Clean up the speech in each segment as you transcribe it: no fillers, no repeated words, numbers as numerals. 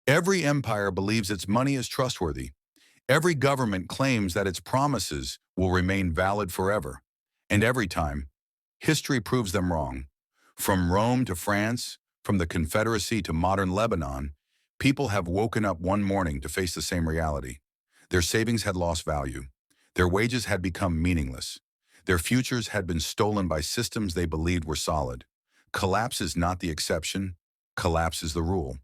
Every empire believes its money is trustworthy. Every government claims that its promises will remain valid forever. And every time, history proves them wrong. From Rome to France, from the Confederacy to modern Lebanon, people have woken up one morning to face the same reality. Their savings had lost value. Their wages had become meaningless. Their futures had been stolen by systems they believed were solid. Collapse is not the exception. Collapse is the rule.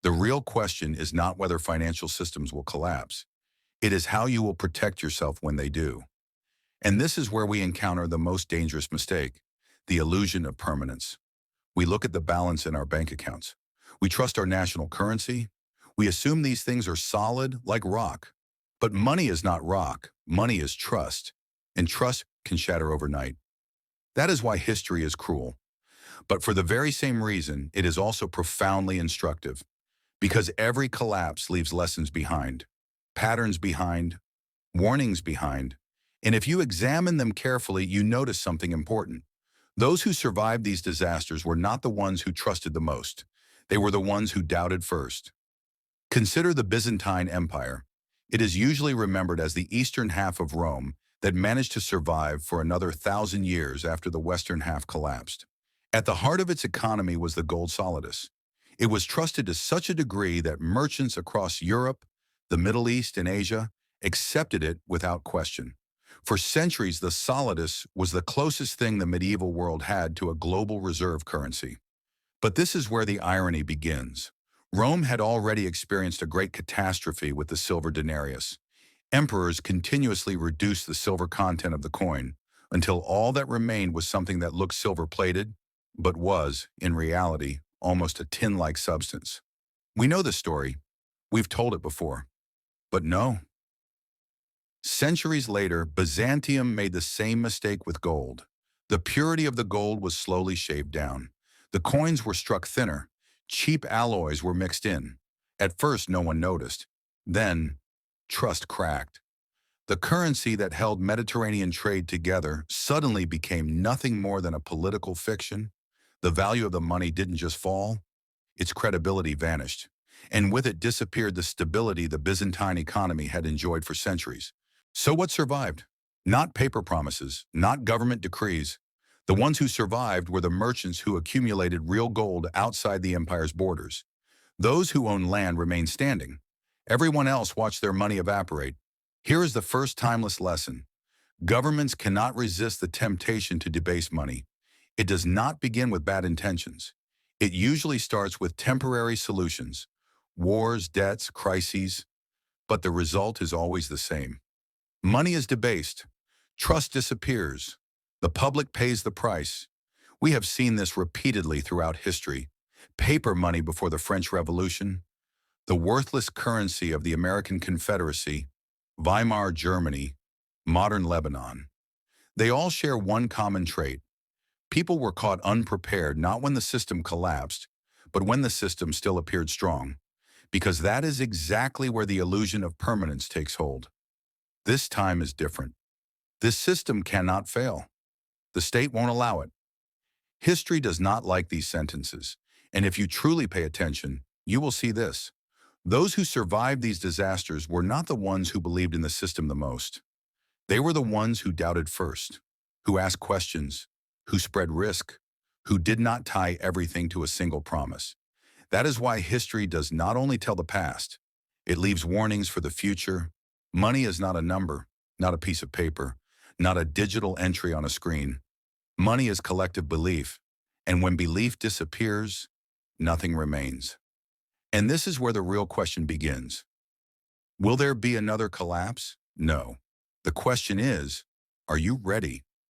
The real question is not whether financial systems will collapse. It is how you will protect yourself when they do. And this is where we encounter the most dangerous mistake, the illusion of permanence. We look at the balance in our bank accounts. We trust our national currency. We assume these things are solid like rock. But money is not rock. Money is trust. And trust can shatter overnight. That is why history is cruel. But for the very same reason, it is also profoundly instructive. Because every collapse leaves lessons behind, patterns behind, warnings behind. And if you examine them carefully, you notice something important. Those who survived these disasters were not the ones who trusted the most. They were the ones who doubted first. Consider the Byzantine Empire. It is usually remembered as the eastern half of Rome that managed to survive for another 1,000 years after the western half collapsed. At the heart of its economy was the gold solidus. It was trusted to such a degree that merchants across Europe, the Middle East, and Asia accepted it without question. For centuries, the solidus was the closest thing the medieval world had to a global reserve currency. But this is where the irony begins. Rome had already experienced a great catastrophe with the silver denarius. Emperors continuously reduced the silver content of the coin until all that remained was something that looked silver-plated, but was, in reality, almost a tin-like substance. We know the story. We've told it before. But no. Centuries later, Byzantium made the same mistake with gold. The purity of the gold was slowly shaved down. The coins were struck thinner. Cheap alloys were mixed in. At first, no one noticed. Then, trust cracked. The currency that held Mediterranean trade together suddenly became nothing more than a political fiction. The value of the money didn't just fall, its credibility vanished. And with it disappeared the stability the Byzantine economy had enjoyed for centuries. So what survived? Not paper promises, not government decrees. The ones who survived were the merchants who accumulated real gold outside the empire's borders. Those who owned land remained standing. Everyone else watched their money evaporate. Here is the first timeless lesson. Governments cannot resist the temptation to debase money. It does not begin with bad intentions. It usually starts with temporary solutions, wars, debts, crises, but the result is always the same. Money is debased. Trust disappears. The public pays the price. We have seen this repeatedly throughout history. Paper money before the French Revolution, the worthless currency of the American Confederacy, Weimar Germany, modern Lebanon. They all share one common trait. People were caught unprepared not when the system collapsed, but when the system still appeared strong, because that is exactly where the illusion of permanence takes hold. This time is different. This system cannot fail. The state won't allow it. History does not like these sentences, and if you truly pay attention, you will see this. Those who survived these disasters were not the ones who believed in the system the most. They were the ones who doubted first, who asked questions, who spread risk, who did not tie everything to a single promise. That is why history does not only tell the past, it leaves warnings for the future. Money is not a number, not a piece of paper, not a digital entry on a screen. Money is collective belief, and when belief disappears, nothing remains. And this is where the real question begins. Will there be another collapse? No. The question is, are you ready?